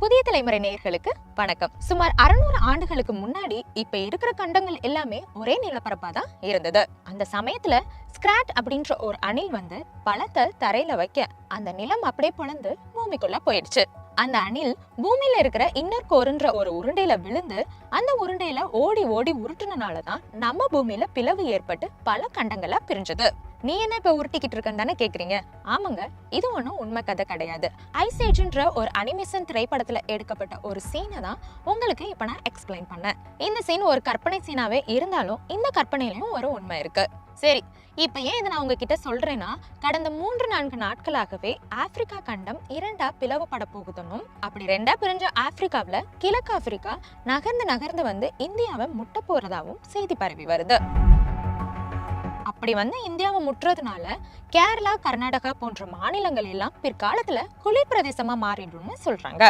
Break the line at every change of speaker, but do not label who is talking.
புதிய தலைமுறை நேயர்களுக்கு வணக்கம். சுமார் 600 ஆண்டுகளுக்கு முன்னாடி இப்ப இருக்கிற கண்டங்கள் எல்லாமே ஒரே நிலப்பரப்பா தான் இருந்தது. அந்த சமயத்துல ஸ்கிராட் அப்படின்ற ஒரு அணில் வந்து பழத்தை தரையில வைக்க அந்த நிலம் அப்படியே பொளந்து பூமிக்குள்ள போயிடுச்சு. அந்த அணில் பூமியில இருக்கிற இன்னர் கோருன்ற ஒரு உருண்டையில விழுந்து அந்த உருண்டையில ஓடி ஓடி உருட்டுனாலதான் நம்ம பூமியில பிளவு ஏற்பட்டு பல கண்டங்களா பிரிஞ்சது. நீ என்ன இப்ப உருட்டிக்கிட்டு இருக்கன்னு தானே கேக்குறீங்க? ஆமாங்க, இது ஒண்ணும் உண்மை கதை கிடையாது. ஐஸ் ஏஜ்ன்ற ஒரு அனிமேஷன் திரைப்படத்துல எடுக்கப்பட்ட ஒரு சீனை தான் உங்களுக்கு இப்ப நான் எக்ஸ்பிளைன் பண்ணேன். இந்த சீன் ஒரு கற்பனை சீனாவே இருந்தாலும் இந்த கற்பனையிலயும் ஒரு உண்மை இருக்கு. சரி, இப்ப ஏன் இதை நான் உங்ககிட்ட சொல்றேன்னா, கடந்த 3-4 நாட்களாகவே ஆப்பிரிக்கா கண்டம் இரண்டா பிளவுபட போகுதுன்னும், அப்படி ரெண்டா பிரிஞ்ச ஆப்பிரிக்காவில கிழக்கு ஆப்பிரிக்கா நகர்ந்து வந்து இந்தியாவை முட்ட போறதாவும் செய்தி பரவி வருது. அப்படி வந்து இந்தியாவை முற்றுறதுனால கேரளா, கர்நாடகா போன்ற மாநிலங்கள் எல்லாம் பிற்காலத்துல குளிர் பிரதேசமா மாறிடும்னு சொல்றாங்க.